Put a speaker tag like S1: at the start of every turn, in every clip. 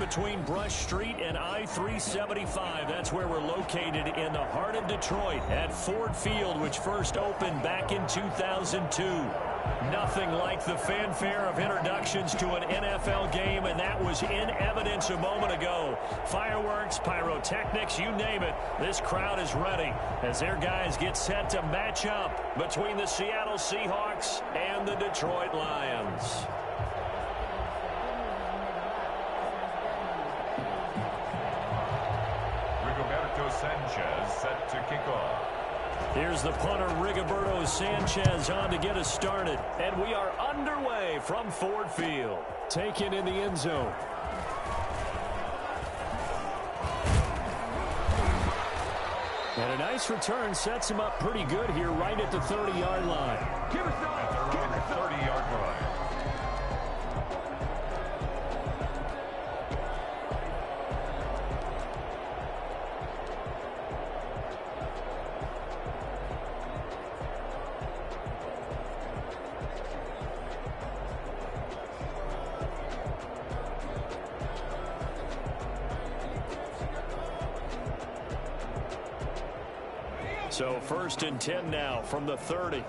S1: between Brush Street and I-375. That's where we're located in the heart of Detroit at Ford Field, which first opened back in 2002. Nothing like the fanfare of introductions to an NFL game, and that was in evidence a moment ago. Fireworks, pyrotechnics, you name it. This crowd is ready as their guys get set to match up between the Seattle Seahawks and the Detroit Lions.
S2: Rigoberto Sanchez set to kick off.
S1: Here's the punter, Rigoberto Sanchez, on to get us started. And we are underway from Ford Field. Taken in the end zone. And a nice return sets him up pretty good here right at the 30-yard line.
S2: At their own 30-yard line.
S1: So 1st and 10 now from the 30.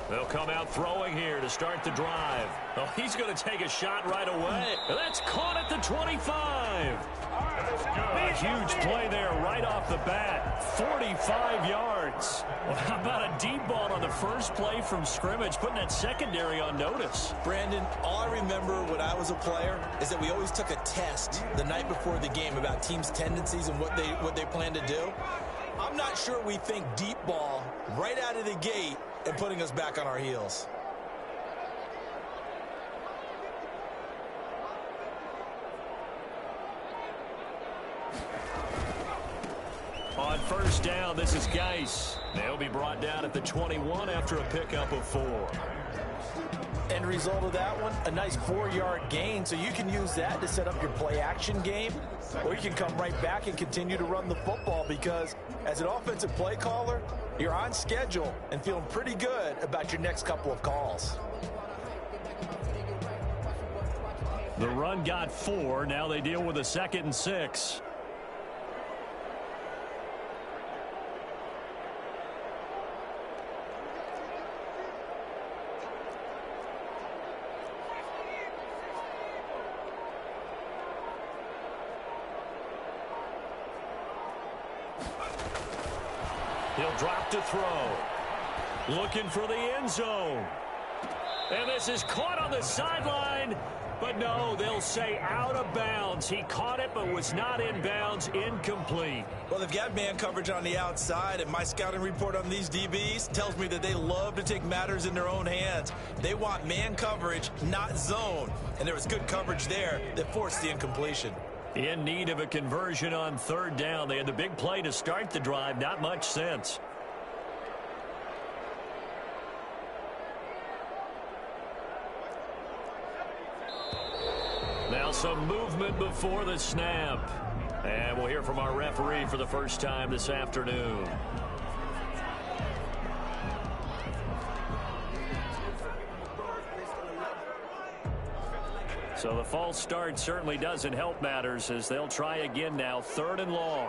S1: They'll come out throwing here to start the drive. Oh, he's going to take a shot right away. That's caught at the 25. A huge play there right off the bat. 45 yards. Well, how about a deep ball on the first play from scrimmage, putting that secondary on notice?
S3: Brandon, all I remember when I was a player is that we always took a test the night before the game about teams' tendencies and what they plan to do. I'm not sure we think deep ball right out of the gate and putting us back on our heels.
S1: On 1st down, this is Geis. They'll be brought down at the 21 after a pickup of 4.
S3: End result of that one, a nice 4-yard gain, so you can use that to set up your play-action game, or you can come right back and continue to run the football because as an offensive play caller, you're on schedule and feeling pretty good about your next couple of calls.
S1: The run got 4. Now they deal with a 2nd and 6. He'll drop to throw. Looking for the end zone. And this is caught on the sideline. But no, they'll say out of bounds. He caught it but was not in bounds. Incomplete.
S3: Well, they've got man coverage on the outside, and my scouting report on these DBs tells me that they love to take matters in their own hands. They want man coverage, not zone. And there was good coverage there that forced the incompletion.
S1: In need of a conversion on 3rd down. They had the big play to start the drive. Not much sense. Now some movement before the snap. And we'll hear from our referee for the first time this afternoon. So the false start certainly doesn't help matters as they'll try again now. 3rd and long.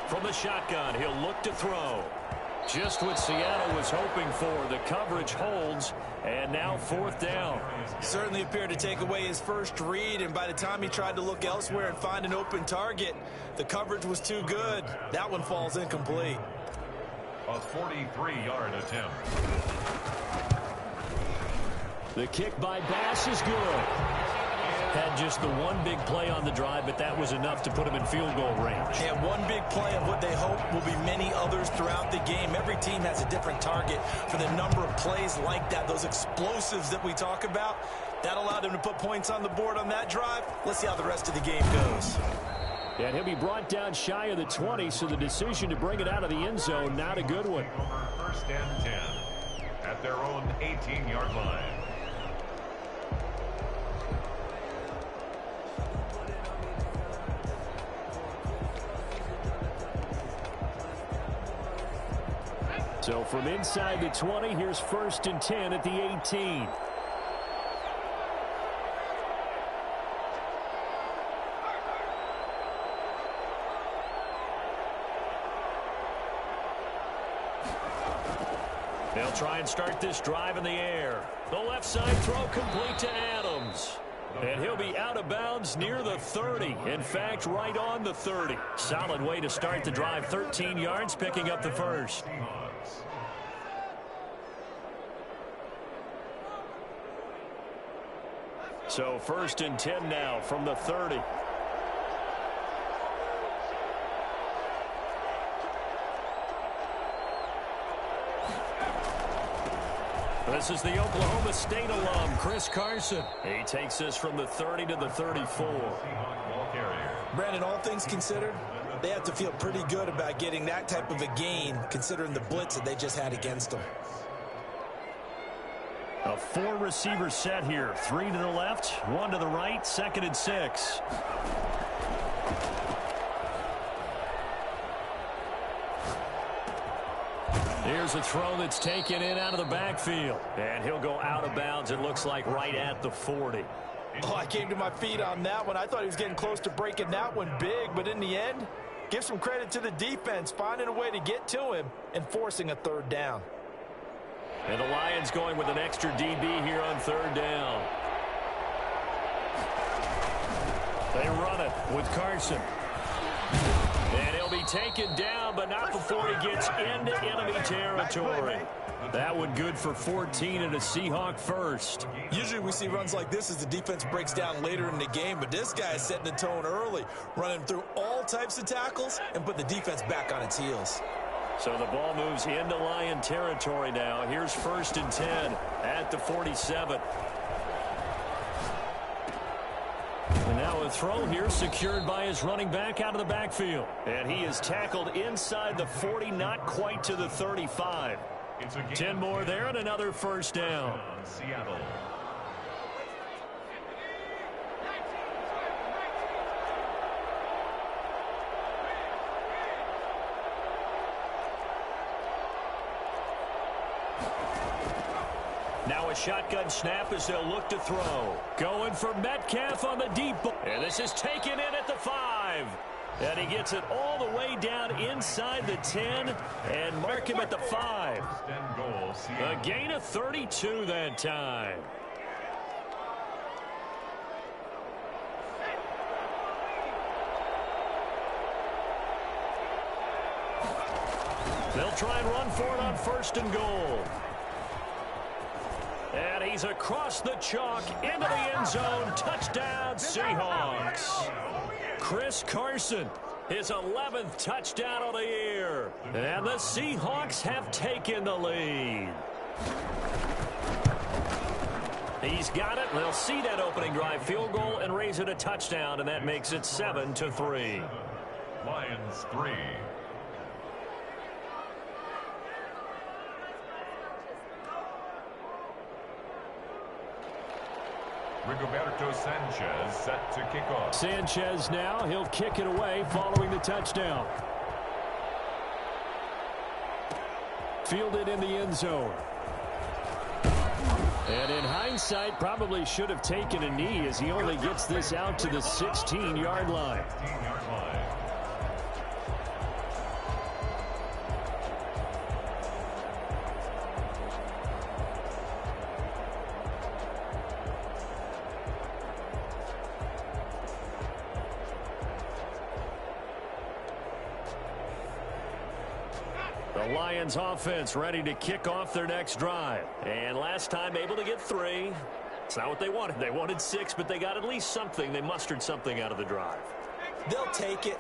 S1: From the shotgun, he'll look to throw. Just what Seattle was hoping for. The coverage holds, and now 4th down.
S3: Certainly appeared to take away his first read, and by the time he tried to look elsewhere and find an open target, the coverage was too good. That one falls incomplete.
S2: A 43-yard attempt.
S1: The kick by Bass is good. Had just the one big play on the drive, but that was enough to put them in field goal range.
S3: And one big play of what they hope will be many others throughout the game. Every team has a different target for the number of plays like that, those explosives that we talk about. That allowed them to put points on the board on that drive. Let's see how the rest of the game goes.
S1: And he'll be brought down shy of the 20, so the decision to bring it out of the end zone, not a good one.
S2: First and 10 at their own 18-yard line.
S1: So from inside the 20, here's first and 10 at the 18. They'll try and start this drive in the air. The left side throw complete to Adams. And he'll be out of bounds near the 30. In fact, right on the 30. Solid way to start the drive. 13 yards, picking up the first. So first and 10 now from the 30. This is the Oklahoma State alum, Chris Carson. He takes this from the 30 to the 34.
S3: Brandon, all things considered, they have to feel pretty good about getting that type of a gain, considering the blitz that they just had against them.
S1: A four-receiver set here. 3 to the left, 1 to the right, 2nd and 6. Here's a throw that's taken in out of the backfield. And he'll go out of bounds, it looks like, right at the 40.
S3: Oh, I came to my feet on that one. I thought he was getting close to breaking that one big, but in the end, give some credit to the defense, finding a way to get to him and forcing a third down.
S1: And the Lions going with an extra DB here on third down. They run it with Carson. And he'll be taken down, but not before he gets into enemy territory. That one good for 14 and a Seahawk first.
S3: Usually we see runs like this as the defense breaks down later in the game, but this guy is setting the tone early, running through all types of tackles and put the defense back on its heels.
S1: So the ball moves into Lion territory now. Here's first and 10 at the 47. And now a throw here secured by his running back out of the backfield. And he is tackled inside the 40, not quite to the 35. 10 more there and another first down.
S2: Seattle.
S1: Now a shotgun snap as they'll look to throw. Going for Metcalf on the deep ball. And this is taken in at the 5. And he gets it all the way down inside the 10 and mark him at the 5. A gain of 32 that time. They'll try and run for it on first and goal. And he's across the chalk into the end zone. Touchdown, Seahawks. Chris Carson, his 11th touchdown of the year. And the Seahawks have taken the lead. He's got it. They'll see that opening drive field goal and raise it a touchdown, and that makes it 7-3.
S2: Lions 3. Rigoberto Sanchez set to kick off.
S1: Sanchez now, he'll kick it away following the touchdown. Fielded in the end zone. And in hindsight, probably should have taken a knee as he only gets this out to the 16-yard line. The Lions offense ready to kick off their next drive. And last time able to get 3. It's not what they wanted. They wanted 6, but they got at least something. They mustered something out of the drive.
S3: They'll take it.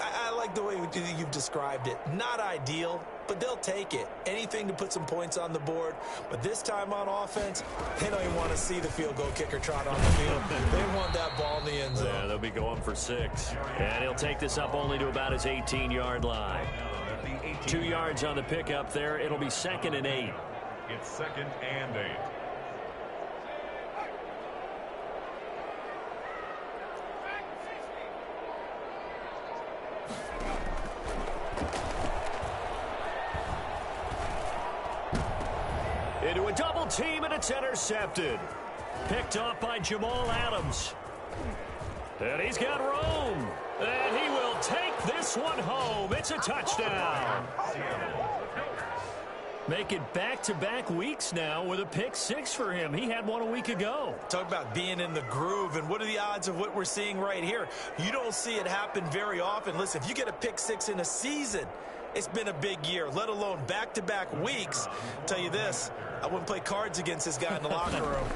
S3: I like the way you've described it. Not ideal, but they'll take it. Anything to put some points on the board. But this time on offense, they don't even want to see the field goal kicker trot on the field. They want that ball in the end zone.
S1: Yeah, they'll be going for 6. And he'll take this up only to about his 18-yard line. 2 yards on the pickup there. It'll be 2nd and 8.
S2: It's 2nd and 8.
S1: Into a double team, and it's intercepted. Picked off by Jamal Adams. And he's got room. And he will take this one home. It's a touchdown. Make it back-to-back weeks now with a pick 6 for him. He had one a week ago.
S3: Talk about being in the groove, and what are the odds of what we're seeing right here? You don't see it happen very often. Listen, if you get a pick 6 in a season, it's been a big year, let alone back-to-back weeks. I'll tell you this, I wouldn't play cards against this guy in the locker room.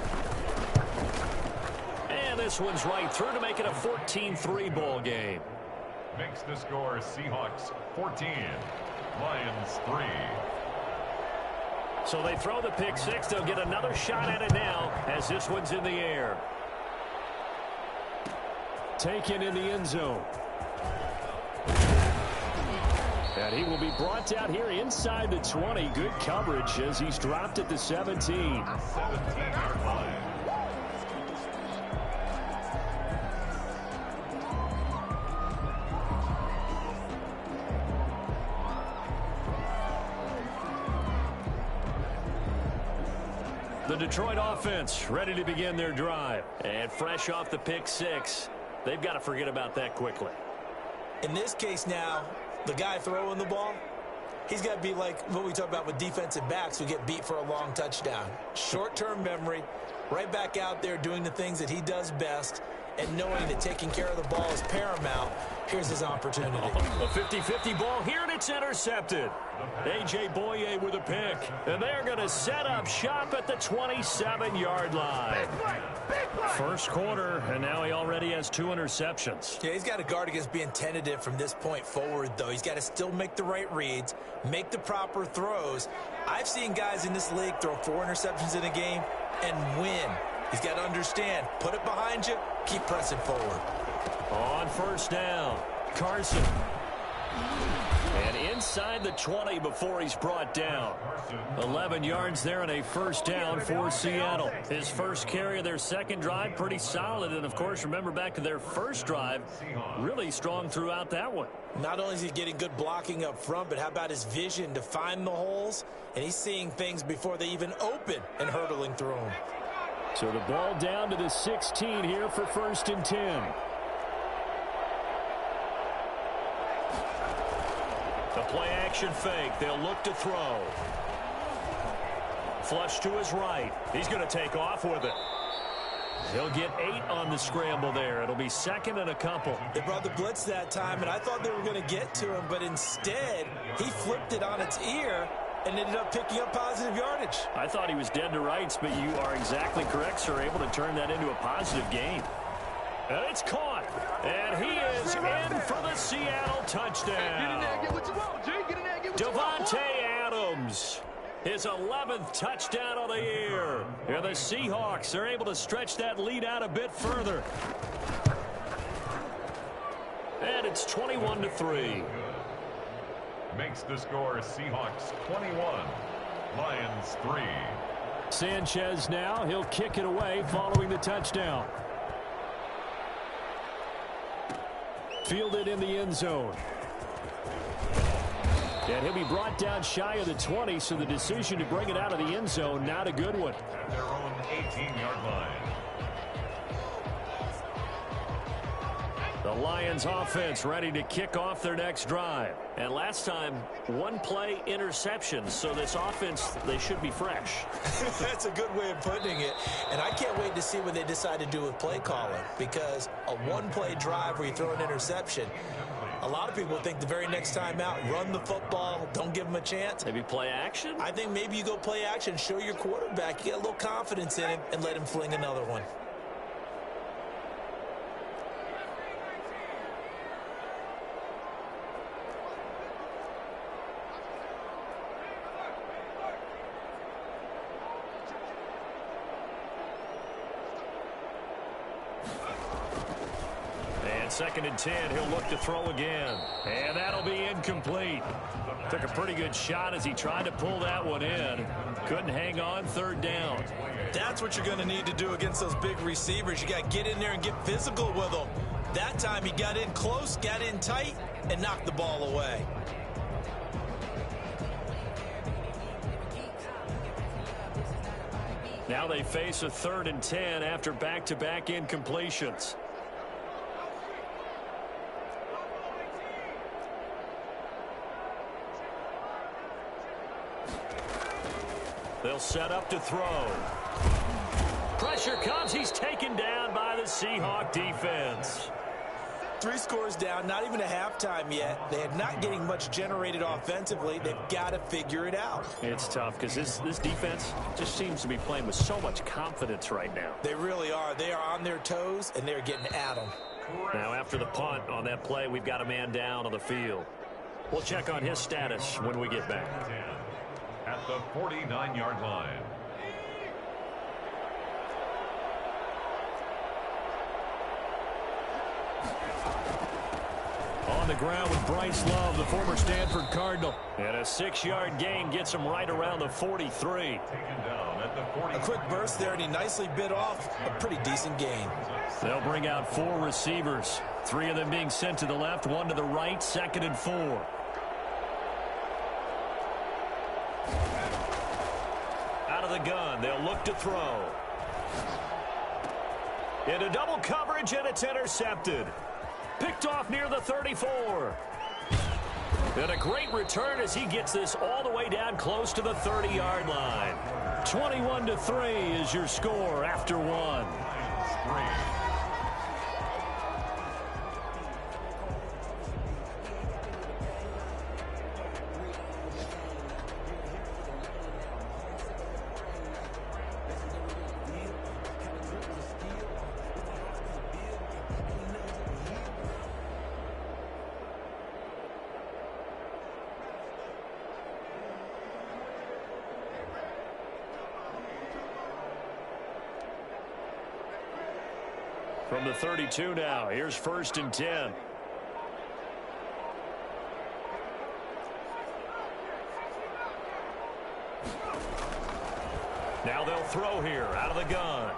S1: And this one's right through to make it a 14-3 ball game.
S2: Makes the score Seahawks 14, Lions 3.
S1: So they throw the pick 6. They'll get another shot at it now as this one's in the air. Taken in the end zone. And he will be brought down here inside the 20. Good coverage as he's dropped at the 17.
S2: 17-yard line.
S1: The Detroit offense ready to begin their drive. And fresh off the pick 6, they've got to forget about that quickly.
S3: In this case now, the guy throwing the ball, he's got to be like what we talk about with defensive backs who get beat for a long touchdown. Short-term memory, right back out there doing the things that he does best, and knowing that taking care of the ball is paramount. Here's his opportunity.
S1: A 50-50 ball here, and it's intercepted. A.J. Boye with a pick. And they're going to set up shop at the 27-yard line. First quarter, and now he already has 2 interceptions.
S3: Yeah, he's got to guard against being tentative from this point forward, though. He's got to still make the right reads, make the proper throws. I've seen guys in this league throw 4 interceptions in a game and win. He's got to understand, put it behind you, keep pressing forward.
S1: On first down, Carson. And inside the 20 before he's brought down. 11 yards there and a first down for Seattle. His first carry of their second drive, pretty solid. And, of course, remember back to their first drive, really strong throughout that one.
S3: Not only is he getting good blocking up front, but how about his vision to find the holes? And he's seeing things before they even open and hurdling through them.
S1: So the ball down to the 16 here for 1st and 10. The play-action fake. They'll look to throw. Flush to his right. He's going to take off with it. He'll get 8 on the scramble there. It'll be 2nd and a couple.
S3: They brought the blitz that time, and I thought they were going to get to him, but instead he flipped it on its ear and ended up picking up positive yardage.
S1: I thought he was dead to rights, but you are exactly correct, sir. Able to turn that into a positive gain. And it's caught. And he is in for the Seattle touchdown. Devontae Adams. His 11th touchdown of the year. And the Seahawks are able to stretch that lead out a bit further. And it's 21-3.
S2: Makes the score Seahawks 21, Lions 3.
S1: Sanchez now. He'll kick it away following the touchdown. Fielded in the end zone. And he'll be brought down shy of the 20, so the decision to bring it out of the end zone, not a good one.
S2: At their own 18-yard line.
S1: The Lions offense ready to kick off their next drive. And last time, 1-play interception. So this offense, they should be fresh.
S3: That's a good way of putting it. And I can't wait to see what they decide to do with play calling. Because a 1-play drive where you throw an interception, A lot of people think the very next time out, run the football, don't give him a chance.
S1: Maybe play action?
S3: I think maybe you go play action, show your quarterback, you get a little confidence in him, and let him fling another one.
S1: Second and 10, he'll look to throw again. And that'll be incomplete. Took a pretty good shot as he tried to pull that one in. Couldn't hang on, third down.
S3: That's what you're going to need to do against those big receivers. You got to get in there and get physical with them. That time he got in close, got in tight, and knocked the ball away.
S1: Now they face a third and 10 after back-to-back incompletions. They'll set up to throw. Pressure comes. He's taken down by the Seahawk defense.
S3: 3 scores down, not even a halftime yet. They are not getting much generated offensively. They've got to figure it out.
S1: It's tough because this defense just seems to be playing with so much confidence right now.
S3: They really are. They are on their toes, and they're getting at them.
S1: Now, after the punt on that play, we've got a man down on the field. We'll check on his status when we get back.
S2: At the 49-yard line.
S1: On the ground with Bryce Love, the former Stanford Cardinal. And a 6-yard gain gets him right around the 43.
S2: Taken down at the 40.
S3: A quick burst there, and he nicely bit off a pretty decent gain.
S1: They'll bring out 4 receivers. 3 of them being sent to the left, 1 to the right, 2nd and 4. Out of the gun, they'll look to throw. Into double coverage, and it's intercepted. Picked off near the 34. And a great return as he gets this all the way down close to the 30-yard line. 21-3 is your score after 1. From the 32 now, here's 1st and 10. Now they'll throw here out of the gun.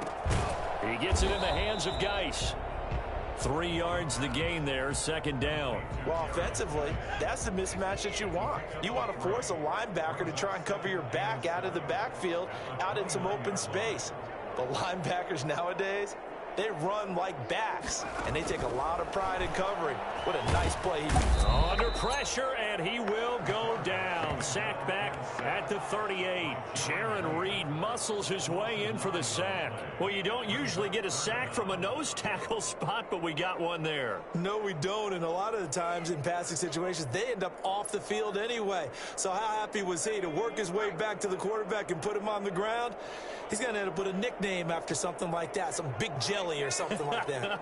S1: He gets it in the hands of Geis. 3 yards the gain there, 2nd down.
S3: Well, offensively, that's the mismatch that you want. You want to force a linebacker to try and cover your back out of the backfield, out in some open space. But linebackers nowadays, they run like backs, and they take a lot of pride in covering. What a nice play.
S1: Under pressure, and he will go down. Sack back at the 38. Jaron Reed muscles his way in for the sack. Well, you don't usually get a sack from a nose tackle spot, but we got one there.
S3: No, we don't, and a lot of the times in passing situations, they end up off the field anyway. So how happy was he to work his way back to the quarterback and put him on the ground? He's going to end up with a nickname after something like that, some big jelly or something like that.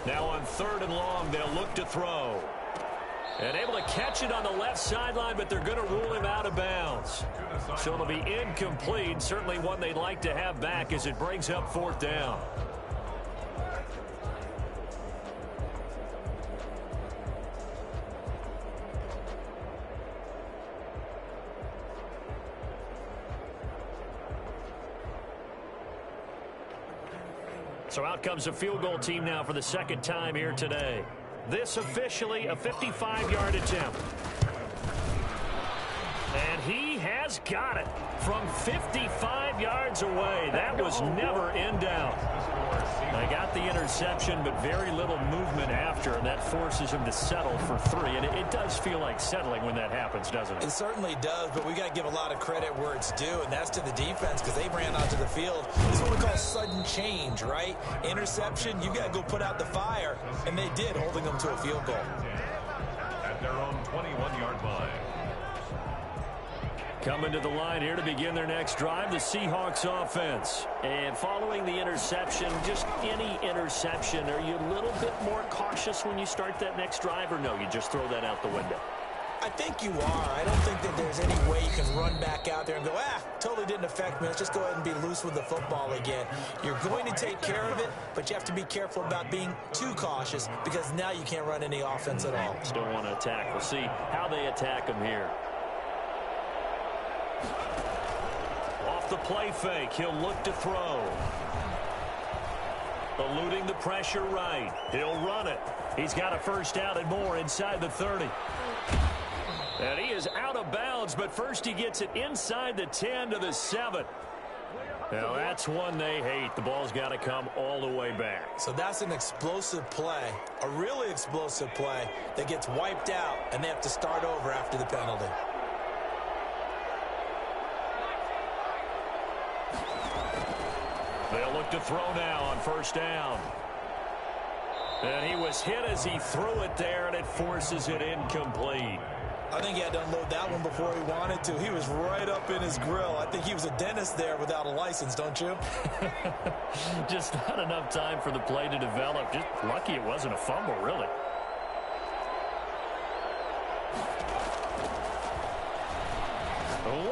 S1: Now on 3rd and long, they'll look to throw. And able to catch it on the left sideline, but they're going to rule him out of bounds. So it'll be incomplete. Certainly one they'd like to have back as it brings up 4th down. So out comes a field goal team now for the 2nd time here today. This officially a 55-yard attempt. And he has got it from 55 yards away. That was never in doubt. They got the interception, but very little movement after, and that forces him to settle for 3. And it does feel like settling when that happens, doesn't it?
S3: It certainly does, but we got to give a lot of credit where it's due, and that's to the defense because they ran onto the field. This is what we call sudden change, right? Interception, you got to go put out the fire, and they did, holding them to a field goal.
S2: At their own 21-yard line.
S1: Coming to the line here to begin their next drive, the Seahawks offense. And following the interception, just any interception, are you a little bit more cautious when you start that next drive, or no, you just throw that out the window?
S3: I think you are. I don't think that there's any way you can run back out there and go, totally didn't affect me. Let's just go ahead and be loose with the football again. You're going to take care of it, but you have to be careful about being too cautious because now you can't run any offense at all.
S1: Still want to attack. We'll see how they attack him here. Off the play fake, he'll look to throw. Eluding the pressure right. He'll run it. He's got a first down and more inside the 30. And he is out of bounds, but first he gets it inside the 10 to the 7. Now that's one they hate. The ball's got to come all the way back.
S3: So that's an explosive play, a really explosive play that gets wiped out, and they have to start over after the penalty.
S1: They'll look to throw now on first down. And he was hit as he threw it there, and it forces it incomplete.
S3: I think he had to unload that one before he wanted to. He was right up in his grill. I think he was a dentist there without a license, don't you?
S1: Just not enough time for the play to develop. Just lucky it wasn't a fumble, really.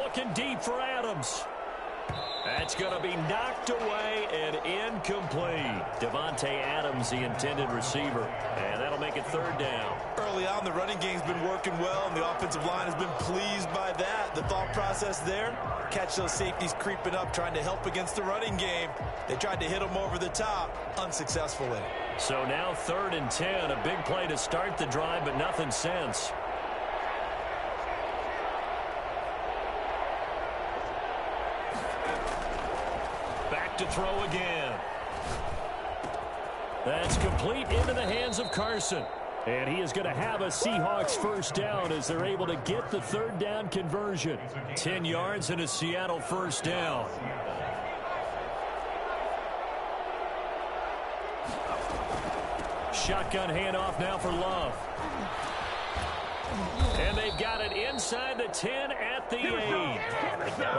S1: Looking deep for Adams. That's going to be knocked away and incomplete. Devontae Adams, the intended receiver. And that'll make it third down.
S3: Early on, the running game's been working well, and the offensive line has been pleased by that. The thought process there, catch those safeties creeping up, trying to help against the running game. They tried to hit them over the top, unsuccessfully.
S1: So now 3rd and 10, a big play to start the drive, but nothing since. To throw again. That's complete into the hands of Carson. And he is going to have a Seahawks first down as they're able to get the 3rd down conversion. 10 yards and a Seattle first down. Shotgun handoff now for Love. And they've got it inside the 10 at the 8.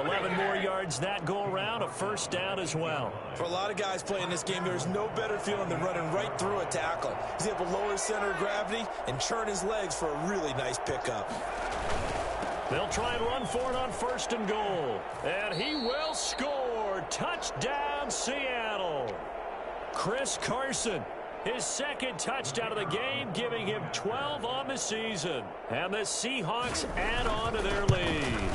S1: 11 more yards that go around, a first down as well.
S3: For a lot of guys playing this game, there's no better feeling than running right through a tackle. He's able to lower his center of gravity and churn his legs for a really nice pickup.
S1: They'll try and run for it on 1st and goal. And he will score. Touchdown, Seattle. Chris Carson. His 2nd touchdown of the game, giving him 12 on the season. And the Seahawks add on to their lead.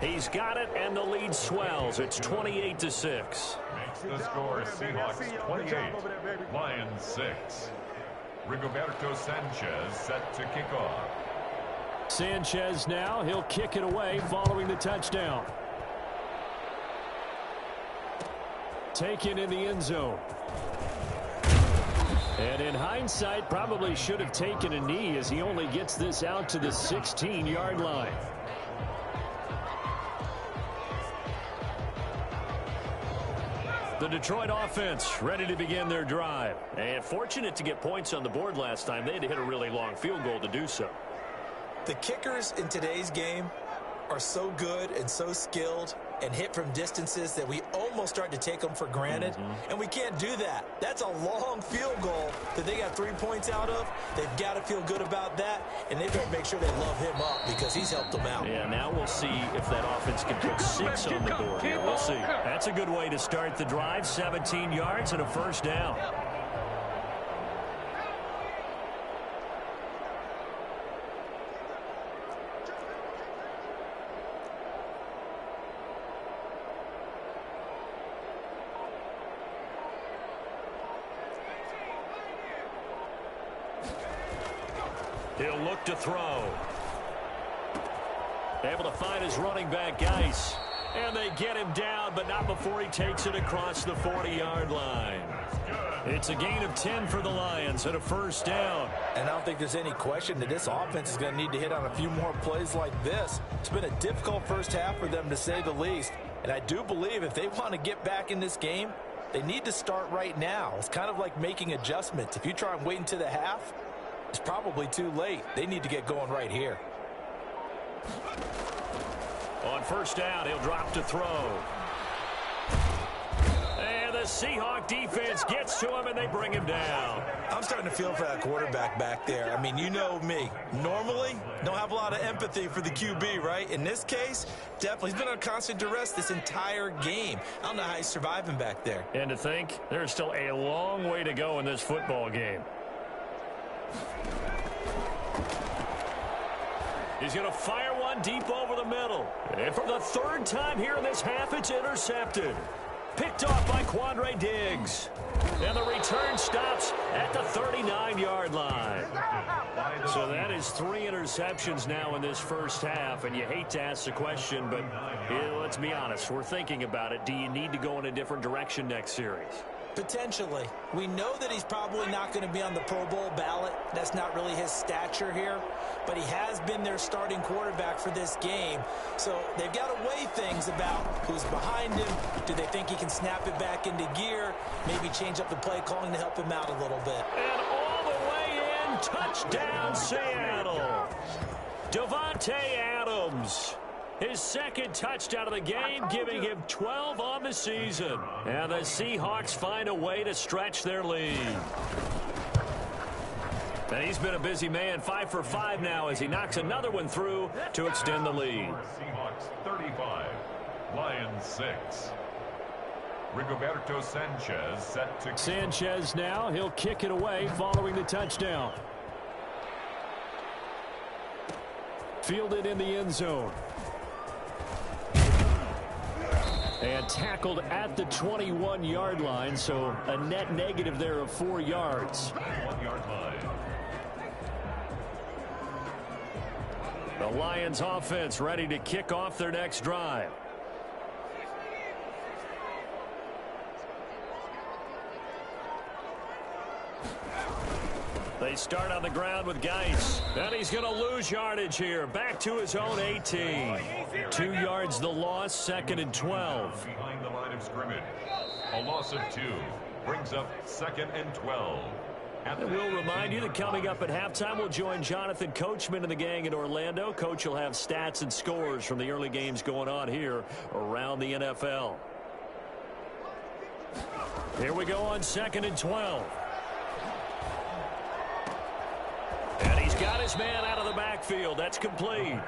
S1: He's got it, and the lead swells. It's 28-6.
S2: Makes the score Seahawks 28, Lions 6. Rigoberto Sanchez set to kick off.
S1: Sanchez now, he'll kick it away following the touchdown. Taken in the end zone. And in hindsight, probably should have taken a knee as he only gets this out to the 16-yard line. The Detroit offense ready to begin their drive. And fortunate to get points on the board last time. They had to hit a really long field goal to do so.
S3: The kickers in today's game are so good and so skilled and hit from distances that we almost start to take them for granted. And we can't do that. That's a long field goal that they got 3 points out of. They've got to feel good about that, and they better make sure they love him up because he's helped them out.
S1: Yeah, now we'll see if that offense can put 6 on the board here. We'll see. That's a good way to start the drive. 17 yards and a first down. He'll look to throw. Able to find his running back, Geis. And they get him down, but not before he takes it across the 40-yard line. It's a gain of 10 for the Lions and a first down.
S3: And I don't think there's any question that this offense is going to need to hit on a few more plays like this. It's been a difficult first half for them, to say the least. And I do believe if they want to get back in this game, they need to start right now. It's kind of like making adjustments. If you try and wait until the half, it's probably too late. They need to get going right here.
S1: On first down, he'll drop to throw. And the Seahawks defense gets to him, and they bring him down.
S3: I'm starting to feel for that quarterback back there. I mean, you know me. Normally, don't have a lot of empathy for the QB, right? In this case, definitely. He's been on constant duress this entire game. I don't know how he's surviving back there.
S1: And to think, there's still a long way to go in this football game. He's going to fire one deep over the middle. And for the third time here in this half, it's intercepted. Picked off by Quandre Diggs. And the return stops at the 39-yard line. So that is 3 interceptions now in this first half. And you hate to ask the question, but let's be honest. We're thinking about it. Do you need to go in a different direction next series?
S3: Potentially. We know that he's probably not going to be on the Pro Bowl ballot. That's not really his stature here. But he has been their starting quarterback for this game. So they've got to weigh things about who's behind him. Do they think he can snap it back into gear? Maybe change up the play calling to help him out a little bit.
S1: And all the way in, touchdown Seattle. Davante Adams. His second touchdown of the game, giving him 12 on the season. And the Seahawks find a way to stretch their lead. And he's been a busy man, 5 for 5 now as he knocks another one through to extend the lead.
S2: Seahawks 35, Lions 6. Rigoberto Sanchez set to...
S1: Sanchez now, he'll kick it away following the touchdown. Fielded in the end zone. And tackled at the 21-yard line, so a net negative there of 4 yards.
S2: 1-yard line.
S1: The Lions offense ready to kick off their next drive. They start on the ground with Geis. And he's going to lose yardage here. Back to his own 18. 2 yards the loss, 2nd and 12.
S2: Behind the line of scrimmage. A loss of 2 brings up 2nd and 12.
S1: And we'll remind you that coming up at halftime, we'll join Jonathan Coachman and the gang in Orlando. Coach will have stats and scores from the early games going on here around the NFL. Here we go on 2nd and 12. And he's got his man out of the backfield. That's complete.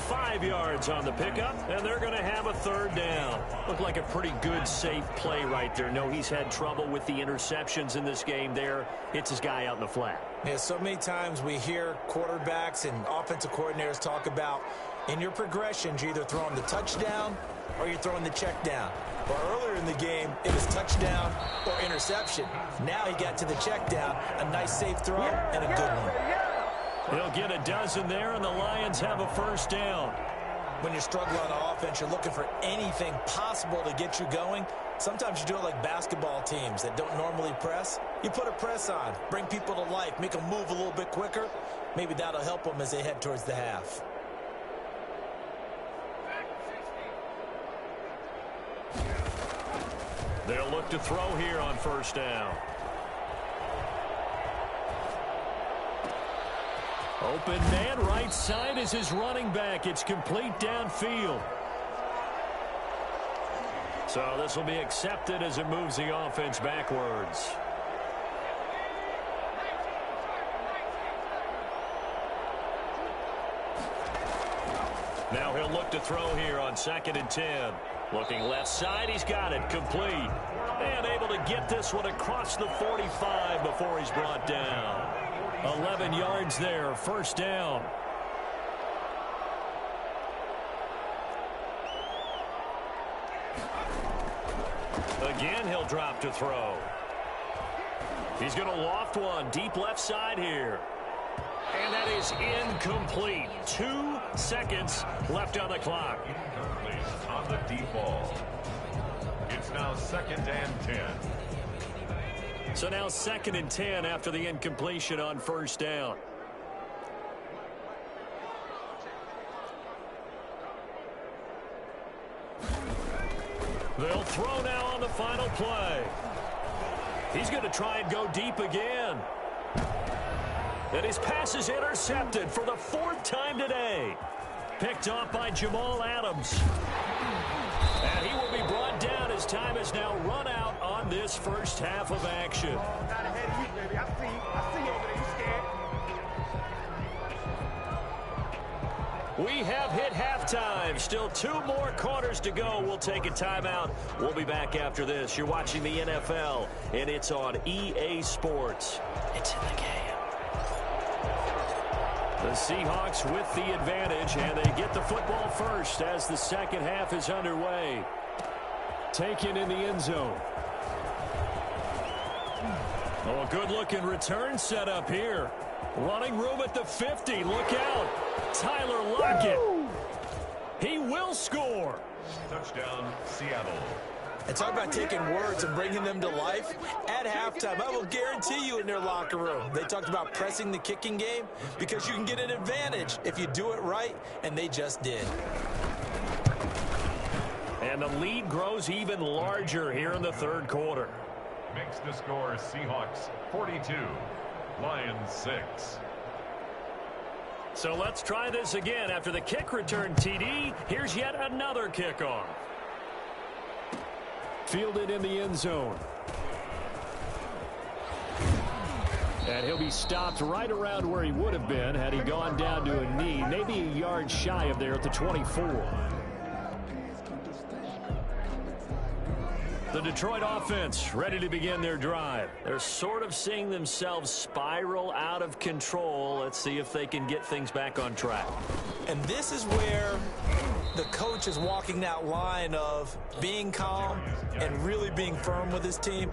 S1: 5 yards on the pickup, and they're going to have a 3rd down. Looked like a pretty good, safe play right there. No, he's had trouble with the interceptions in this game there. Hits his guy out in the flat.
S3: Yeah, so many times we hear quarterbacks and offensive coordinators talk about in your progressions, you're either throwing the touchdown or you're throwing the check down. Well, earlier in the game, it was touchdown or interception. Now he got to the check down, a nice safe throw and a good one.
S1: He'll get a dozen there, and the Lions have a 1st down.
S3: When you're struggling on offense, you're looking for anything possible to get you going. Sometimes you do it like basketball teams that don't normally press. You put a press on, bring people to life, make them move a little bit quicker. Maybe that'll help them as they head towards the half.
S1: They'll look to throw here on 1st down. Open man, right side is his running back. It's complete downfield. So this will be accepted as it moves the offense backwards. Now he'll look to throw here on 2nd and 10. Looking left side, he's got it, complete. And able to get this one across the 45 before he's brought down. 11 yards there, 1st down. Again, he'll drop to throw. He's going to loft one deep left side here. And that is incomplete. 2 seconds left on the clock.
S2: Incomplete on the deep ball. It's now 2nd and 10.
S1: So now 2nd and 10 after the incompletion on 1st down. They'll throw now on the final play. He's going to try and go deep again. And his pass is intercepted for the 4th time today. Picked off by Jamal Adams. And he will be brought down as time has now run out on this first half of action.
S4: Not ahead of you, baby. I see you over there. You scared?
S1: We have hit halftime. Still 2 more quarters to go. We'll take a timeout. We'll be back after this. You're watching the NFL, and it's on EA Sports. It's in the game. The Seahawks with the advantage, and they get the football first as the second half is underway. Taken in the end zone. Oh, a good-looking return set up here. Running room at the 50. Look out. Tyler Lockett. He will score.
S2: Touchdown, Seattle.
S3: And talk about taking words and bringing them to life. At halftime, I will guarantee you in their locker room, they talked about pressing the kicking game because you can get an advantage if you do it right, and they just did.
S1: And the lead grows even larger here in the 3rd quarter.
S2: Makes the score Seahawks 42, Lions 6.
S1: So let's try this again. After the kick return TD, here's yet another kickoff. Fielded in the end zone. And he'll be stopped right around where he would have been had he gone down to a knee, maybe a yard shy of there at the 24. The Detroit offense ready to begin their drive. They're sort of seeing themselves spiral out of control. Let's see if they can get things back on track.
S3: And this is where the coach is walking that line of being calm and really being firm with his team.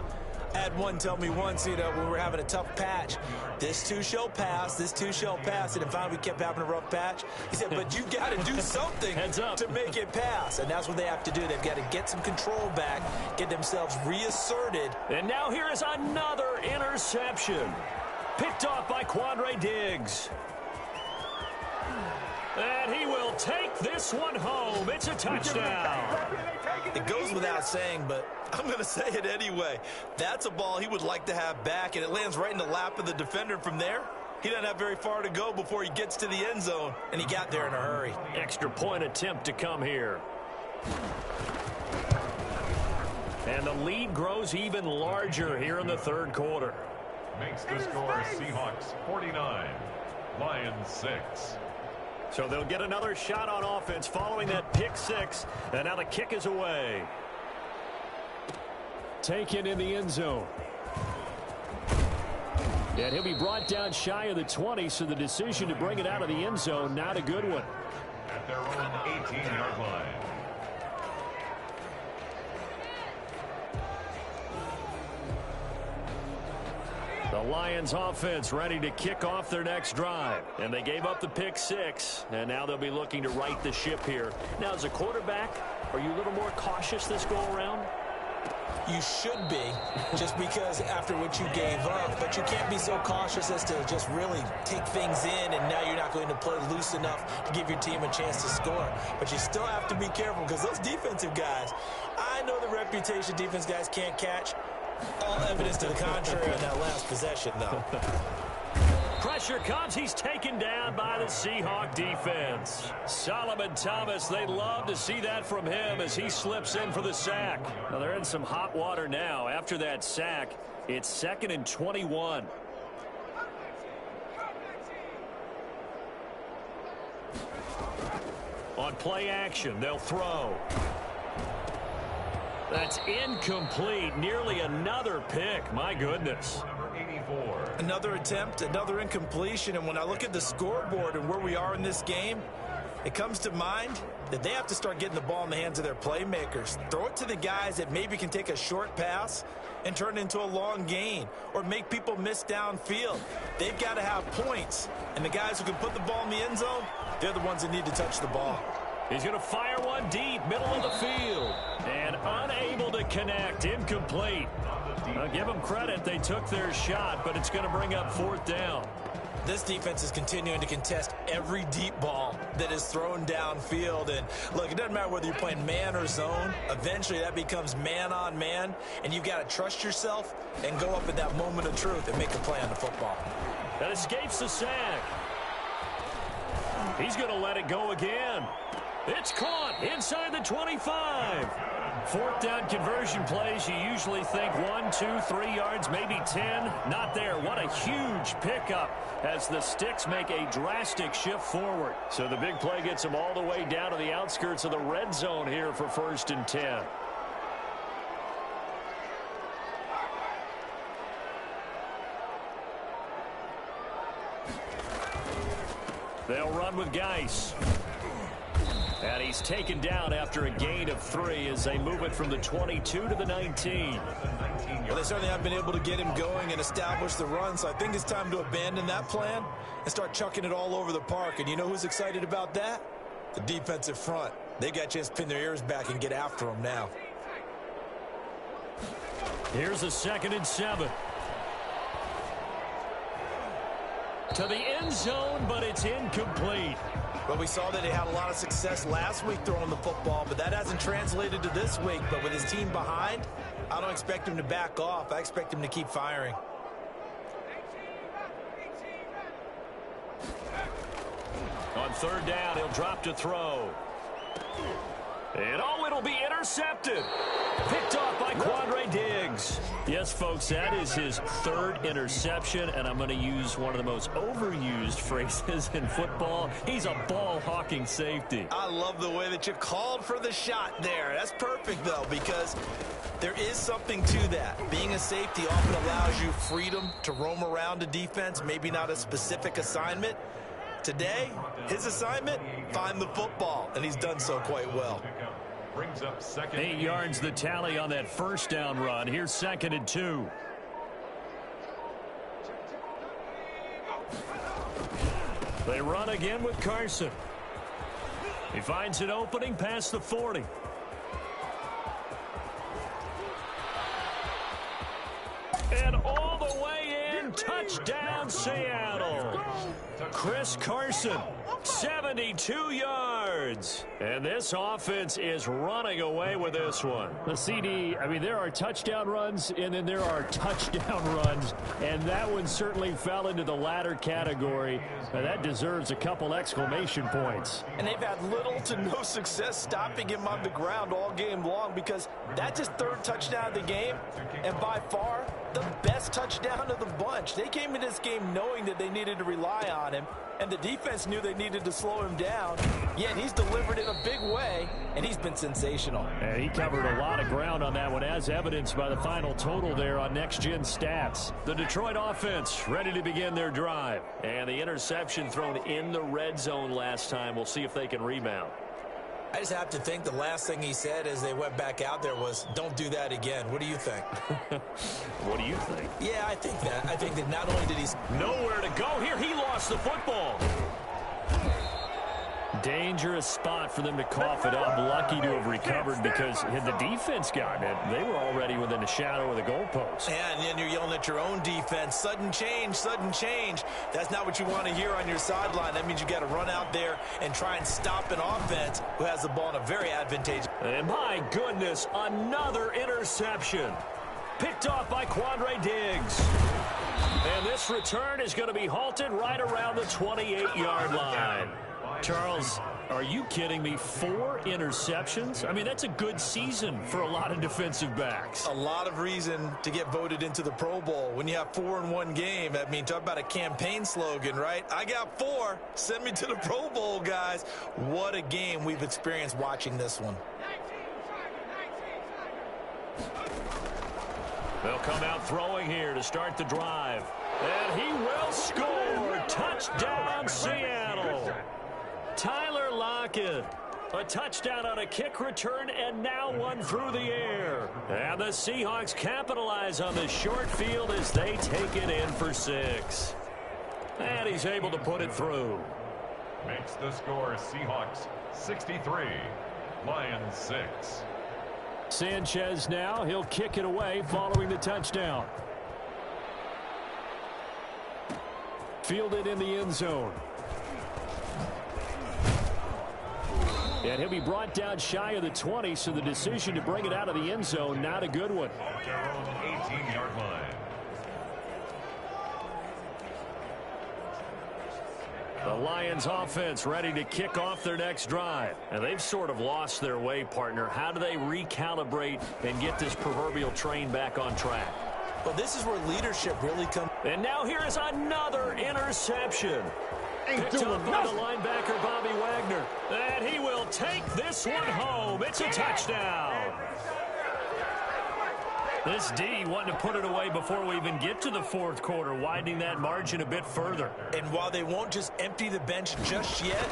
S3: I had one tell me once, when we were having a tough patch, this too shall pass, this too shall pass. And then finally we kept having a rough patch. He said, but you got to do something to make it pass. And that's what they have to do. They've got to get some control back, get themselves reasserted.
S1: And now here is another interception. Picked off by Quandre Diggs. And he will take this one home. It's a touchdown.
S3: It goes without saying, but I'm going to say it anyway. That's a ball he would like to have back, and it lands right in the lap of the defender from there. He doesn't have very far to go before he gets to the end zone, and he got there in a hurry.
S1: Extra point attempt to come here. And the lead grows even larger here in the 3rd quarter.
S2: Makes the score Seahawks 49, Lions 6.
S1: So they'll get another shot on offense following that pick 6. And now the kick is away. Taken in the end zone. And he'll be brought down shy of the 20, so the decision to bring it out of the end zone, not a good one.
S2: At their own 18-yard line.
S1: The Lions offense ready to kick off their next drive. And they gave up the pick 6, and now they'll be looking to right the ship here. Now, as a quarterback, are you a little more cautious this go-around?
S3: You should be, just because after what you gave up. But you can't be so cautious as to just really take things in, and now you're not going to play loose enough to give your team a chance to score. But you still have to be careful, because those defensive guys, I know the reputation defense guys can't catch. All evidence to the contrary on that last possession, though.
S1: Pressure comes. He's taken down by the Seahawk defense. Solomon Thomas, they love to see that from him as he slips in for the sack. Now, they're in some hot water now. After that sack, it's 2nd and 21. On play action, they'll throw. That's incomplete. Nearly another pick. My goodness.
S2: Number 84.
S3: Another attempt, another incompletion. And when I look at the scoreboard and where we are in this game, It comes to mind that they have to start getting the ball in the hands of their playmakers. Throw it to the guys that maybe can take a short pass and turn it into a long gain or make people miss downfield. They've got to have points, and the guys who can put the ball in the end zone, they're the ones that need to touch the ball.
S1: He's going to fire one deep, middle of the field, and unable to connect, incomplete. I'll give them credit. They took their shot, but it's going to bring up 4th down.
S3: This defense is continuing to contest every deep ball that is thrown downfield. And, look, it doesn't matter whether you're playing man or zone. Eventually, that becomes man on man, and you've got to trust yourself and go up at that moment of truth and make a play on the football.
S1: That escapes the sack. He's going to let it go again. It's caught inside the 25. 4th down conversion plays, you usually think 1, 2, 3 yards, maybe 10. Not there. What a huge pickup as the sticks make a drastic shift forward. So the big play gets them all the way down to the outskirts of the red zone here for 1st and 10. They'll run with Geis. And he's taken down after a gain of 3 as they move it from the 22 to the 19.
S3: Well, they certainly haven't been able to get him going and establish the run, so I think it's time to abandon that plan and start chucking it all over the park. And you know who's excited about that? The defensive front. They got a chance to pin their ears back and get after him now.
S1: Here's a 2nd and 7. To the end zone, but it's incomplete.
S3: Well, we saw that he had a lot of success last week throwing the football, but that hasn't translated to this week. But with his team behind, I don't expect him to back off. I expect him to keep firing.
S1: On 3rd down, he'll drop to throw. And it'll be intercepted. Picked off by Quandre Diggs. Yes, folks, that is his 3rd interception, and I'm going to use one of the most overused phrases in football. He's a ball-hawking safety.
S3: I love the way that you called for the shot there. That's perfect, though, because there is something to that. Being a safety often allows you freedom to roam around a defense, maybe not a specific assignment. Today, his assignment, find the football, and he's done so quite well.
S2: Brings up 2nd.
S1: 8 yards the tally on that 1st down run. Here's 2nd and 2. They run again with Carson. He finds an opening past the 40. And all the way in, touchdown Seattle. Chris Carson, 72 yards. And this offense is running away with this one. The CD, I mean, there are touchdown runs, and then there are touchdown runs. And that one certainly fell into the latter category. Now, that deserves a couple exclamation points.
S3: And they've had little to no success stopping him on the ground all game long because that's his 3rd touchdown of the game. And by far, the best touchdown of the bunch. They came in this game knowing that they needed to rely on him, and the defense knew they needed to slow him down. Yet he's delivered in a big way, and he's been sensational.
S1: And he covered a lot of ground on that one, as evidenced by the final total there on Next Gen Stats. The Detroit offense ready to begin their drive. And the interception thrown in the red zone last time. We'll see if they can rebound.
S3: I just have to think the last thing he said as they went back out there was, don't do that again. What do you think?
S1: What do you think?
S3: Yeah, I think that. I think that not only did he...
S1: Nowhere to go here. He lost the football. Dangerous spot for them to cough it up. Lucky to have recovered because had the defense gotten it, they were already within the shadow of the goalpost.
S3: Yeah, and then you're yelling at your own defense. Sudden change, sudden change. That's not what you want to hear on your sideline. That means you got to run out there and try and stop an offense who has the ball in a very advantageous.
S1: And my goodness, another interception. Picked off by Quandre Diggs. And this return is going to be halted right around the 28-yard line. Charles, are you kidding me? 4 interceptions? I mean, that's a good season for a lot of defensive backs.
S3: A lot of reason to get voted into the Pro Bowl. When you have 4 in one game, I mean, talk about a campaign slogan, right? I got 4. Send me to the Pro Bowl, guys. What a game we've experienced watching this one.
S1: They'll come out throwing here to start the drive. And he will score. Touchdown, Seattle. Tyler Lockett pocket. A touchdown on a kick return, and now one through the air. And the Seahawks capitalize on the short field as they take it in for 6. And he's able to put it through.
S2: Makes the score Seahawks 63, Lions 6.
S1: Sanchez now, he'll kick it away following the touchdown. Fielded in the end zone. And he'll be brought down shy of the 20, so the decision to bring it out of the end zone, not a good one.
S2: At their own 18-yard line.
S1: The Lions offense ready to kick off their next drive. And they've sort of lost their way, partner. How do they recalibrate and get this proverbial train back on track?
S3: Well, this is where leadership really comes.
S1: And now here is another interception. Picked up by the linebacker, Bobby Wagner. And he will take this one home. It's a touchdown. This D wanting to put it away before we even get to the fourth quarter, widening that margin a bit further.
S3: And while they won't just empty the bench just yet,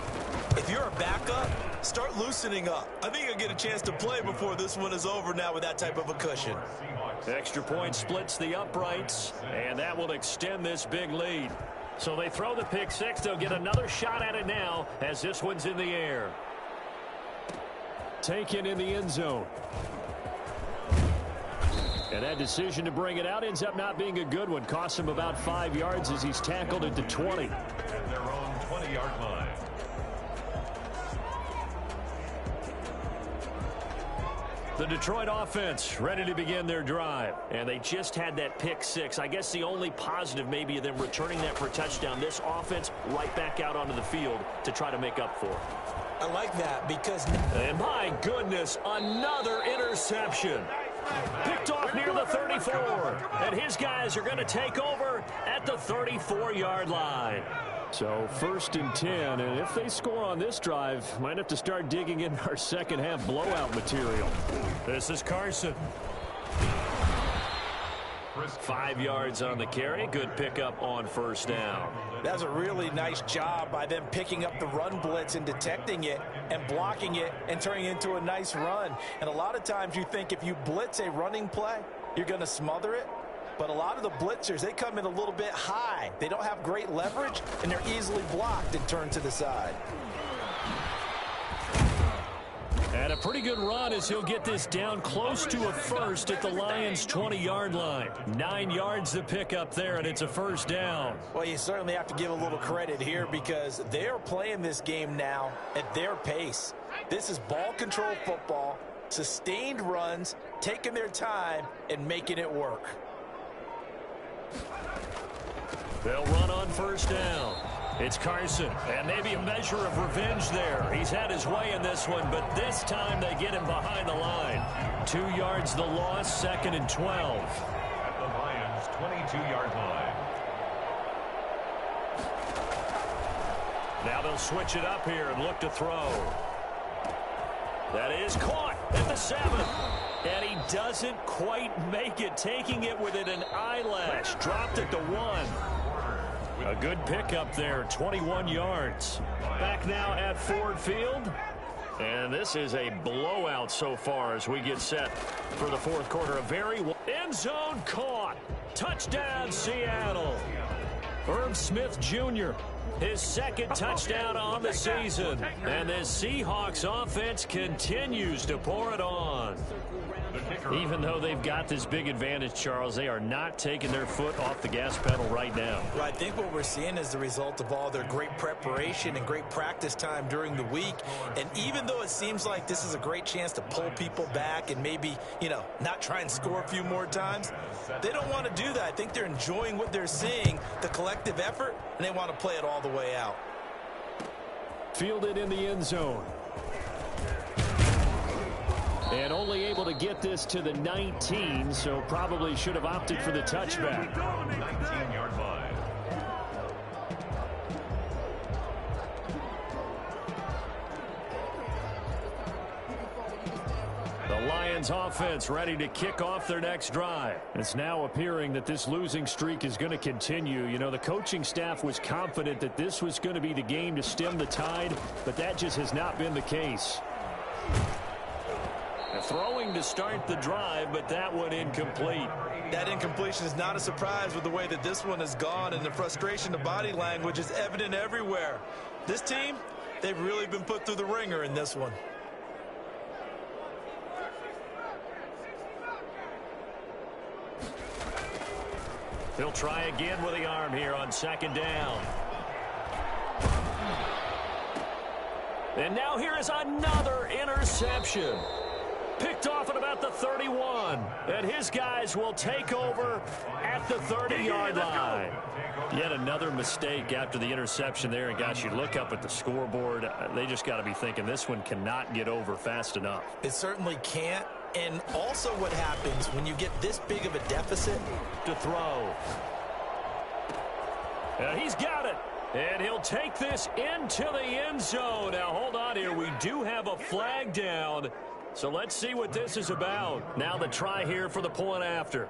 S3: if you're a backup, start loosening up. I think you'll get a chance to play before this one is over now with that type of a cushion.
S1: Extra point splits the uprights, and that will extend this big lead. So they throw the pick six. They'll get another shot at it now as this one's in the air. Taken in the end zone. And that decision to bring it out ends up not being a good one. Costs him about 5 yards as he's tackled at the 20.
S2: At their own 20-yard line.
S1: The Detroit offense ready to begin their drive. And they just had that pick six. I guess the only positive maybe of them returning that for a touchdown. This offense right back out onto the field to try to make up for it.
S3: I like that because...
S1: And my goodness, another interception. Picked off near the 34. And his guys are going to take over at the 34-yard line. So 1st and 10, and if they score on this drive, might have to start digging in our second half blowout material. This is Carson. 5 yards on the carry. Good pickup on 1st down.
S3: That's a really nice job by them picking up the run blitz and detecting it and blocking it and turning it into a nice run. And a lot of times you think if you blitz a running play, you're going to smother it. But a lot of the blitzers, they come in a little bit high. They don't have great leverage, and they're easily blocked and turned to the side.
S1: And a pretty good run as he'll get this down close to a first at the Lions' 20-yard line. 9 yards to pick up there, and it's a 1st down.
S3: Well, you certainly have to give a little credit here because they're playing this game now at their pace. This is ball control football, sustained runs, taking their time, and making it work.
S1: They'll run on 1st down. It's Carson, and maybe a measure of revenge there. He's had his way in this one, but this time they get him behind the line. 2 yards the loss, 2nd and 12.
S2: At the Lions' 22-yard line.
S1: Now they'll switch it up here and look to throw. That is caught at the 7. And he doesn't quite make it, taking it within an eyelash. Dropped at the 1. A good pickup there, 21 yards. Back now at Ford Field. And this is a blowout so far as we get set for the fourth quarter. A very end zone caught. Touchdown, Seattle. Herb Smith Jr., his 2nd touchdown on the season. And this Seahawks offense continues to pour it on. Even though they've got this big advantage, Charles, they are not taking their foot off the gas pedal right now.
S3: Well, I think what we're seeing is the result of all their great preparation and great practice time during the week. And even though it seems like this is a great chance to pull people back and maybe, not try and score a few more times, they don't want to do that. I think they're enjoying what they're seeing, the collective effort, and they want to play it all the way out.
S1: Fielded in the end zone. And only able to get this to the 19, so probably should have opted for the touchback.
S2: 19-yard line.
S1: The Lions offense ready to kick off their next drive. It's now appearing that this losing streak is going to continue. You know, the coaching staff was confident that this was going to be the game to stem the tide, but that just has not been the case. Throwing to start the drive, but that one incomplete.
S3: That incompletion is not a surprise with the way that this one has gone, and the frustration, the body language is evident everywhere. This team, they've really been put through the ringer in this one.
S1: He'll try again with the arm here on second down. And now here is another interception. Picked off at about the 31. And his guys will take over at the 30-yard line. Yet another mistake after the interception there. And, gosh, you look up at the scoreboard. They just got to be thinking this one cannot get over fast enough.
S3: It certainly can't. And also what happens when you get this big of a deficit?
S1: To throw. He's got it. And he'll take this into the end zone. Now, hold on here. We do have a flag down. So let's see what this is about. Now the try here for the point after.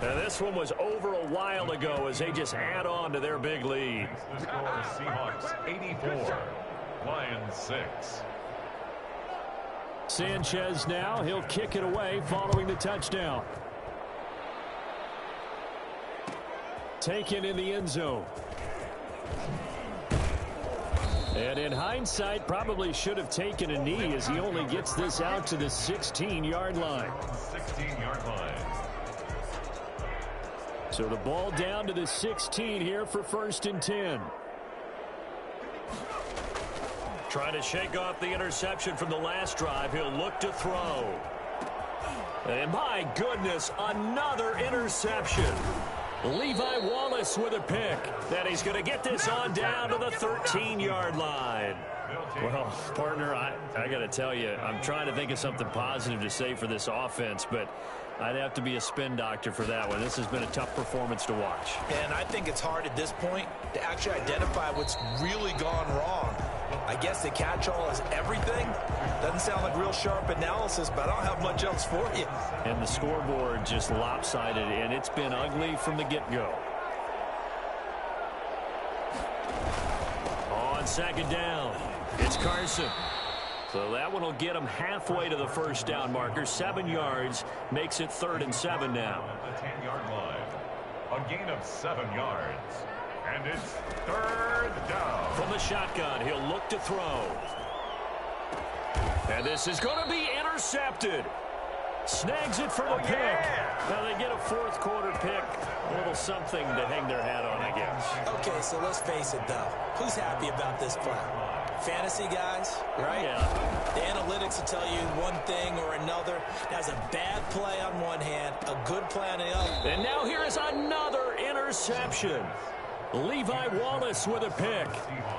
S1: Now this one was over a while ago as they just add on to their big lead.
S2: The score is Seahawks 84, Lions 6.
S1: Sanchez now, he'll kick it away following the touchdown. Taken in the end zone. And in hindsight, probably should have taken a knee as he only gets this out to the 16-yard line.
S2: 16-yard line.
S1: So the ball down to the 16 here for 1st and 10. Trying to shake off the interception from the last drive. He'll look to throw. And my goodness, another interception. Levi Wallace with a pick. Then he's going to get this on down to the 13-yard line. Well, partner, I got to tell you, I'm trying to think of something positive to say for this offense, but I'd have to be a spin doctor for that one. This has been a tough performance to watch.
S3: And I think it's hard at this point to actually identify what's really gone wrong. I guess the catch-all is everything. Doesn't sound like real sharp analysis, but I don't have much else for you.
S1: And the scoreboard just lopsided, and it's been ugly from the get-go. On second down, it's Carson. So that one will get him halfway to the first down marker. 7 yards makes it 3rd and 7 now.
S2: The 10-yard line. A gain of 7 yards. And it's 3rd down.
S1: From the shotgun, he'll look to throw. And this is going to be intercepted. Snags it for the pick.
S4: Yeah.
S1: Now they get a 4th quarter pick. A little something to hang their hat on, I guess.
S3: Okay, so let's face it, though. Who's happy about this play? Fantasy guys, right?
S1: Yeah.
S3: The analytics will tell you one thing or another. That's a bad play on one hand, a good play on the other.
S1: And now here is another interception. Levi Wallace with a pick.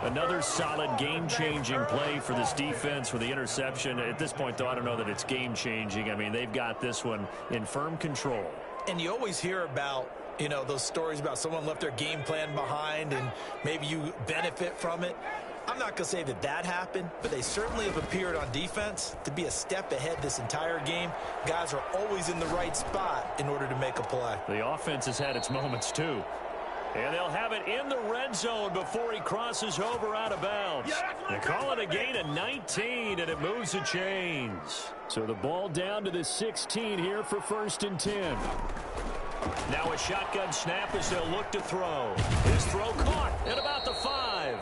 S1: Another solid game-changing play for this defense with the interception. At this point, though, I don't know that it's game-changing. I mean, they've got this one in firm control.
S3: And you always hear about, you know, those stories about someone left their game plan behind and maybe you benefit from it. I'm not going to say that that happened, but they certainly have appeared on defense to be a step ahead this entire game. Guys are always in the right spot in order to make a play.
S1: The offense has had its moments, too. And they'll have it in the red zone before he crosses over out of bounds. They call it a gain of 19, and it moves the chains. So the ball down to the 16 here for 1st and 10. Now a shotgun snap as they'll look to throw. His throw caught at about the 5.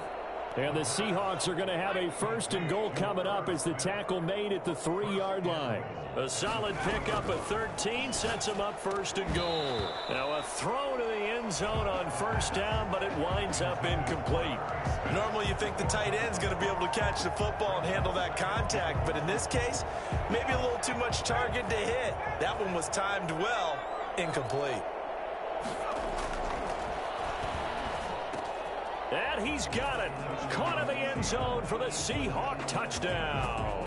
S1: And the Seahawks are going to have a 1st and goal coming up as the tackle made at the 3-yard line. A solid pickup at 13 sets him up 1st and goal. Now a throw to the end zone on 1st down, but it winds up incomplete.
S3: Normally you think the tight end's going to be able to catch the football and handle that contact, but in this case, maybe a little too much target to hit. That one was timed well, incomplete.
S1: And he's got it. Caught in the end zone for the Seahawk touchdown.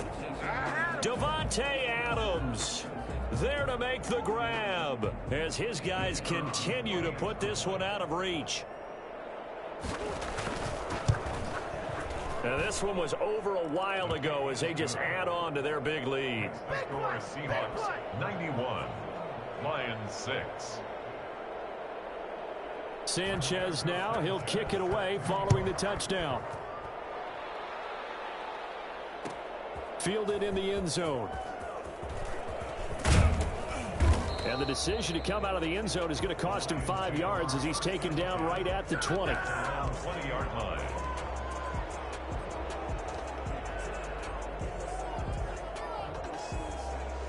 S1: Davante Adams there to make the grab as his guys continue to put this one out of reach. And this one was over a while ago as they just add on to their big lead.
S2: The score is Seahawks 91, Lions 6.
S1: Sanchez now, he'll kick it away following the touchdown. Fielded in the end zone. And the decision to come out of the end zone is going to cost him 5 yards as he's taken down right at the 20.
S2: 20-yard line.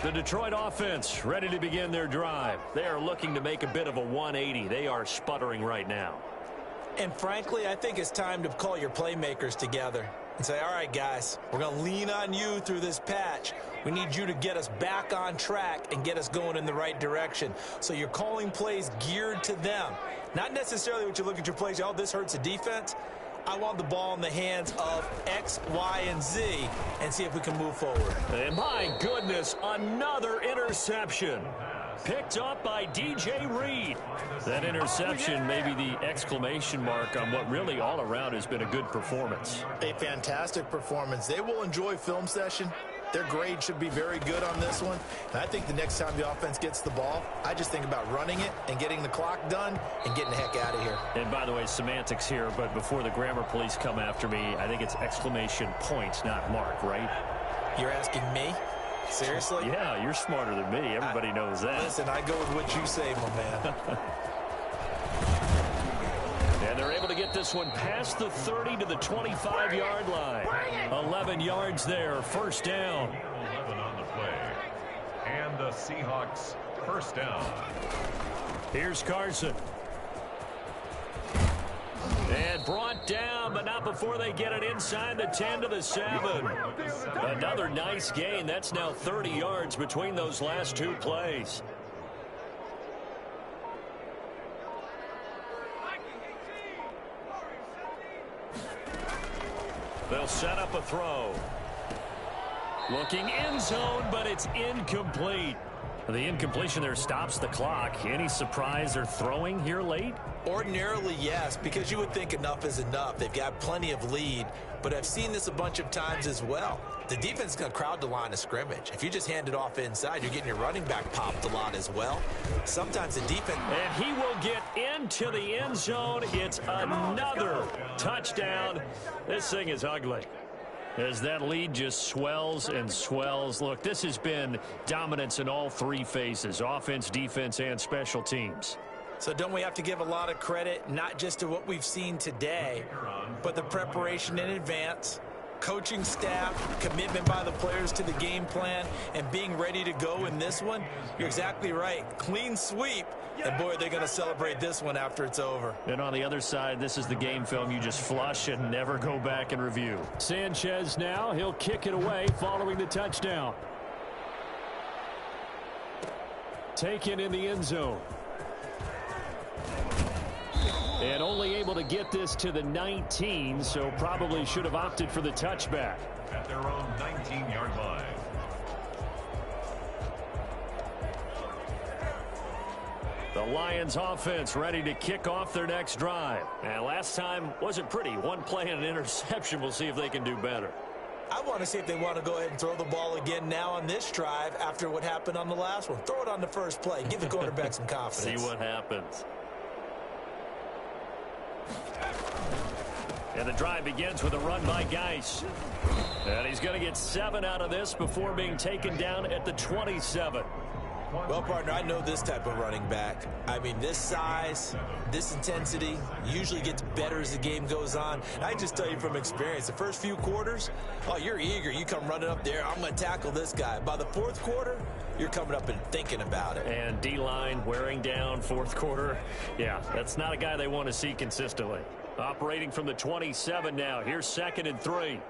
S1: The Detroit offense ready to begin their drive. They are looking to make a bit of a 180. They are sputtering right now.
S3: And frankly, I think it's time to call your playmakers together and say, all right, guys, we're going to lean on you through this patch. We need you to get us back on track and get us going in the right direction. So you're calling plays geared to them. Not necessarily what you look at your plays, oh, this hurts the defense. I want the ball in the hands of X, Y, and Z and see if we can move forward.
S1: And my goodness, another interception. Picked up by DJ Reed. That interception may be the exclamation mark on what really all around has been a good performance.
S3: A fantastic performance. They will enjoy film session. Their grade should be very good on this one. And I think the next time the offense gets the ball, I just think about running it and getting the clock done and getting the heck out of here.
S1: And by the way, semantics here, but before the grammar police come after me, I think it's exclamation point, not mark, right?
S3: You're asking me? Seriously?
S1: Yeah, you're smarter than me. Everybody knows that.
S3: Listen, I go with what you say, my man.
S1: And they're able to get this one past the 30 to the 25-yard line. 11 yards there, first down.
S2: 11 on the play. And the Seahawks first down.
S1: Here's Carson. And brought down, but not before they get it inside the 10 to the 7. Another nice gain. That's now 30 yards between those last two plays. They'll set up a throw. Looking end zone, but it's incomplete. The incompletion there stops the clock. Any surprise they're throwing here late?
S3: Ordinarily, yes, because you would think enough is enough. They've got plenty of lead, but I've seen this a bunch of times as well. The defense is going to crowd the line of scrimmage. If you just hand it off inside, you're getting your running back popped a lot as well. Sometimes the defense...
S1: And he will get into the end zone. It's another touchdown. This thing is ugly. As that lead just swells and swells. Look, this has been dominance in all three phases, offense, defense, and special teams.
S3: So don't we have to give a lot of credit, not just to what we've seen today, but the preparation in advance, coaching staff, commitment by the players to the game plan, and being ready to go in this one? You're exactly right. Clean sweep. And, boy, they're going to celebrate this one after it's over.
S1: And on the other side, this is the game film you just flush and never go back and review. Sanchez now, he'll kick it away following the touchdown. Taken in the end zone. And only able to get this to the 19, so probably should have opted for the touchback.
S2: At their own 19-yard line.
S1: The Lions offense ready to kick off their next drive. And last time wasn't pretty. One play and an interception. We'll see if they can do better.
S3: I want to see if they want to go ahead and throw the ball again now on this drive after what happened on the last one. Throw it on the first play. Give the quarterback some confidence.
S1: See what happens. And the drive begins with a run by Geis. And he's going to get 7 out of this before being taken down at the 27.
S3: Well, partner, I know this type of running back. I mean, this size, this intensity usually gets better as the game goes on. And I just tell you from experience, the first few quarters, oh, you're eager. You come running up there, I'm going to tackle this guy. By the fourth quarter, you're coming up and thinking about it.
S1: And D-line wearing down fourth quarter. Yeah, that's not a guy they want to see consistently. Operating from the 27 now. Here's 2nd and 3.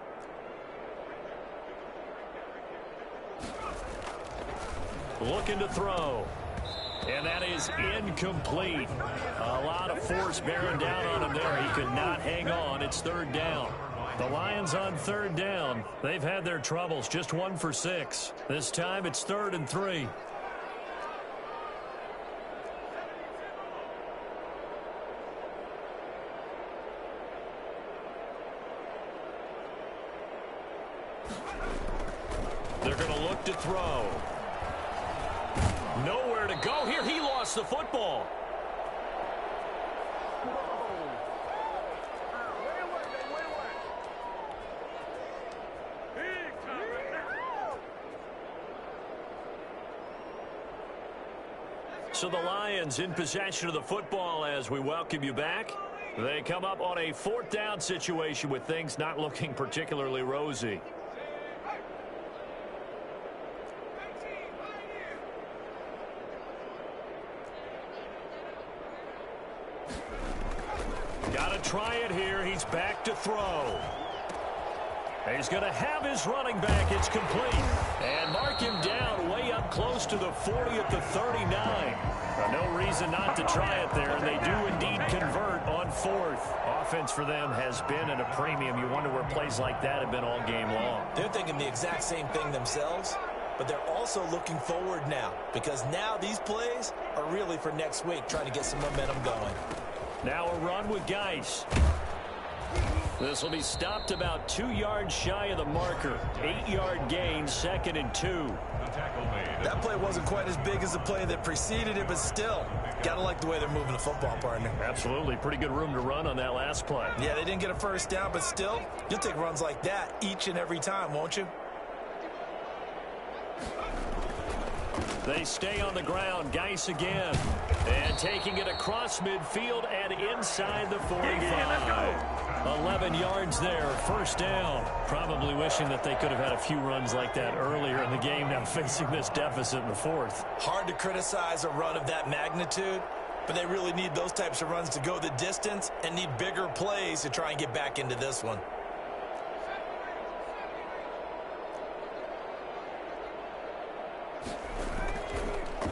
S1: Looking to throw. And that is incomplete. A lot of force bearing down on him there. He could not hang on. It's 3rd down. The Lions on 3rd down. They've had their troubles. Just 1 for 6. This time it's 3rd and 3. They're going to look to throw. Nowhere to go here. He lost the football. So the Lions in possession of the football as we welcome you back. They come up on a 4th down situation with things not looking particularly rosy. Got to try it here. He's back to throw. He's going to have his running back. It's complete. And mark him down way up close to the 40 at the 39. No reason not to try it there, and they do indeed convert on 4th. Offense for them has been at a premium. You wonder where plays like that have been all game long.
S3: They're thinking the exact same thing themselves, but they're also looking forward now because now these plays are really for next week, trying to get some momentum going.
S1: Now a run with Geis. This will be stopped about 2 yards shy of the marker. 8-yard gain, 2nd and 2.
S3: That play wasn't quite as big as the play that preceded it, but still, gotta like the way they're moving the football, partner.
S1: Absolutely. Pretty good room to run on that last play.
S3: Yeah, they didn't get a first down, but still, you'll take runs like that each and every time, won't you?
S1: They stay on the ground. Geis again. And taking it across midfield and inside the 45. 11 yards there. First down. Probably wishing that they could have had a few runs like that earlier in the game, now facing this deficit in the 4th.
S3: Hard to criticize a run of that magnitude, but they really need those types of runs to go the distance and need bigger plays to try and get back into this one.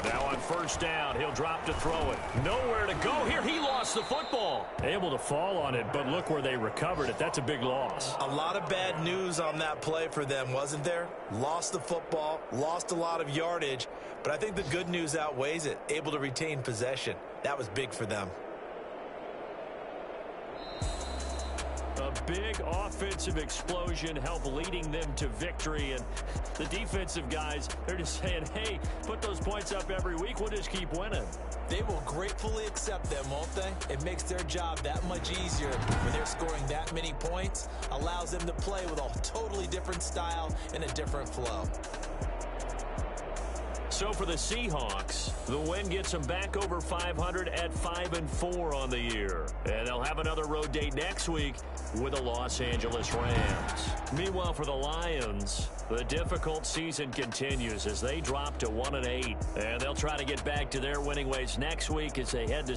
S1: Now on first down, he'll drop to throw it. Nowhere to go here. He lost the football. Able to fall on it, but look where they recovered it. That's a big loss.
S3: A lot of bad news on that play for them, wasn't there? Lost the football, lost a lot of yardage, but I think the good news outweighs it. Able to retain possession. That was big for them.
S1: A big offensive explosion helped leading them to victory. And the defensive guys, they're just saying, hey, put those points up every week. We'll just keep winning.
S3: They will gratefully accept them, won't they? It makes their job that much easier when they're scoring that many points. Allows them to play with a totally different style and a different flow.
S1: So for the Seahawks, the win gets them back over 500 at 5-4 on the year. And they'll have another road date next week with the Los Angeles Rams. Meanwhile, for the Lions, the difficult season continues as they drop to 1-8. And they'll try to get back to their winning ways next week as they head to